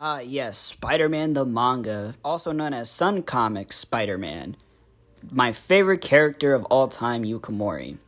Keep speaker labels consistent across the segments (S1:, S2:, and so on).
S1: Yes, Spider-Man the Manga, also known as Sun Comics Spider-Man. My favorite character of all time, YU-KOMORI.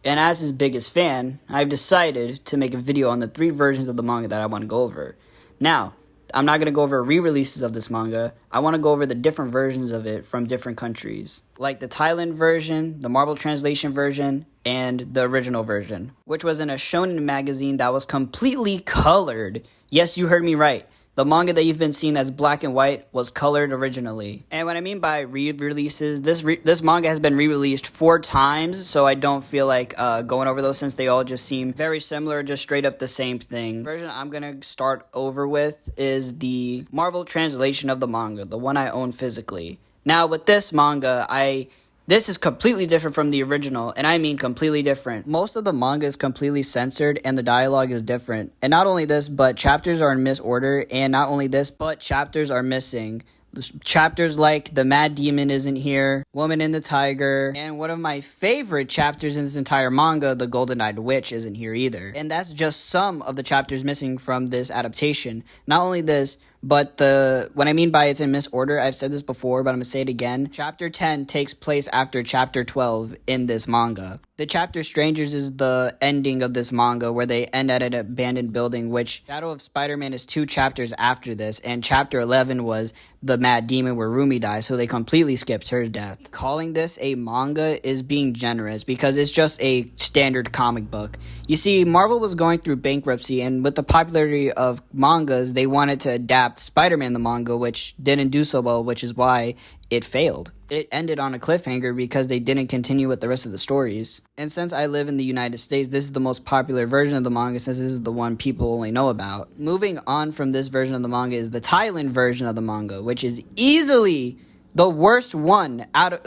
S1: And as his biggest fan, I've decided to make a video on the 3 versions of the manga that I want to go over. Now, I'm not going to go over re-releases of this manga. I want to go over the different versions of it from different countries. Like the Thailand version, the Marvel translation version, and the original version, which was in a shonen magazine that was completely colored. Yes, you heard me right. The manga that you've been seeing that's black and white was colored originally. And what I mean by re-releases, this manga has been re-released 4 times, so I don't feel like going over those since they all just seem very similar, just straight up the same thing. The version I'm gonna start over with is the Marvel translation of the manga, the one I own physically. Now, with this manga, this is completely different from the original, and I mean completely different. Most of the manga is completely censored, and the dialogue is different. And not only this, but chapters are in misorder, and not only this, but chapters are missing. Chapters like The Mad Demon isn't here, Woman in the Tiger, and one of my favorite chapters in this entire manga, The Golden-Eyed Witch, isn't here either. And that's just some of the chapters missing from this adaptation. Not only this, but what I mean by it's in misorder, I've said this before, but I'm gonna say it again. Chapter 10 takes place after chapter 12 in this manga. The chapter Strangers is the ending of this manga, where they end at an abandoned building, which Shadow of Spider-Man is 2 chapters after this, and chapter 11 was the Mad Demon where Rumi dies, so they completely skipped her death. Calling this a manga is being generous, because it's just a standard comic book. You see, Marvel was going through bankruptcy, and with the popularity of mangas, they wanted to adapt Spider-Man the Manga, which didn't do so well, which is why it failed. It ended on a cliffhanger because they didn't continue with the rest of the stories. And since I live in the United States, this is the most popular version of the manga, since this is the one people only know about. Moving on from this version of the manga is the Thailand version of the manga, which is easily the worst one out of,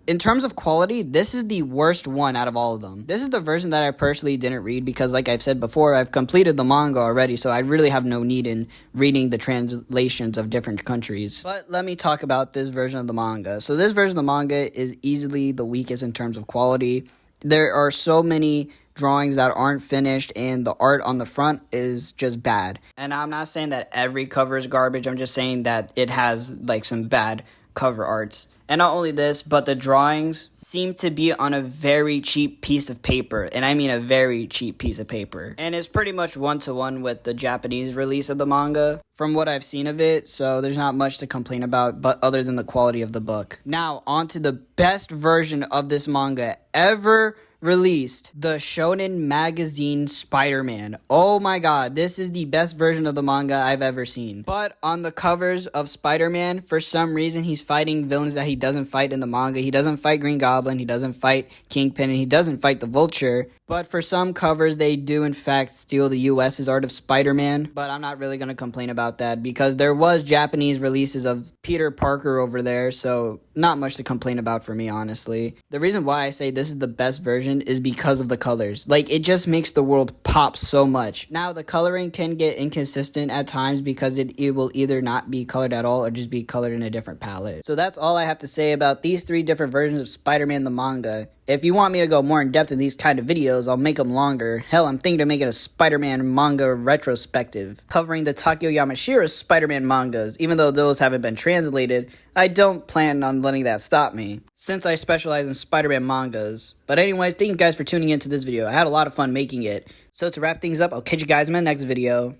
S1: in terms of quality, this is the worst one out of all of them. This is the version that I personally didn't read because, like I've said before, I've completed the manga already, so I really have no need in reading the translations of different countries. But let me talk about this version of the manga. So this version of the manga is easily the weakest in terms of quality. There are so many drawings that aren't finished, and the art on the front is just bad. And I'm not saying that every cover is garbage, I'm just saying that it has some bad cover arts. And not only this, but the drawings seem to be on a very cheap piece of paper, and I mean a very cheap piece of paper. And it's pretty much one-to-one with the Japanese release of the manga from what I've seen of it, so there's not much to complain about but other than the quality of the book. Now, on to the best version of this manga ever released, the Shonen Magazine Spider-Man. Oh my god, this is the best version of the manga I've ever seen. But on the covers of Spider-Man, for some reason, he's fighting villains that he doesn't fight in the manga. He doesn't fight Green Goblin, he doesn't fight Kingpin, and he doesn't fight the Vulture. But for some covers, they do in fact steal the US's art of Spider-Man. But I'm not really going to complain about that because there was Japanese releases of Peter Parker over there, so not much to complain about for me, honestly. The reason why I say this is the best version is because of the colors. It just makes the world pop so much. Now, the coloring can get inconsistent at times because it will either not be colored at all or just be colored in a different palette. So that's all I have to say about these 3 different versions of Spider-Man the Manga. If you want me to go more in depth in these kind of videos, I'll make them longer. Hell, I'm thinking of making a Spider-Man manga retrospective, covering the Takeo Yamashira's Spider-Man mangas. Even though those haven't been translated, I don't plan on letting that stop me, since I specialize in Spider-Man mangas. But anyway, thank you guys for tuning into this video. I had a lot of fun making it. So to wrap things up, I'll catch you guys in my next video.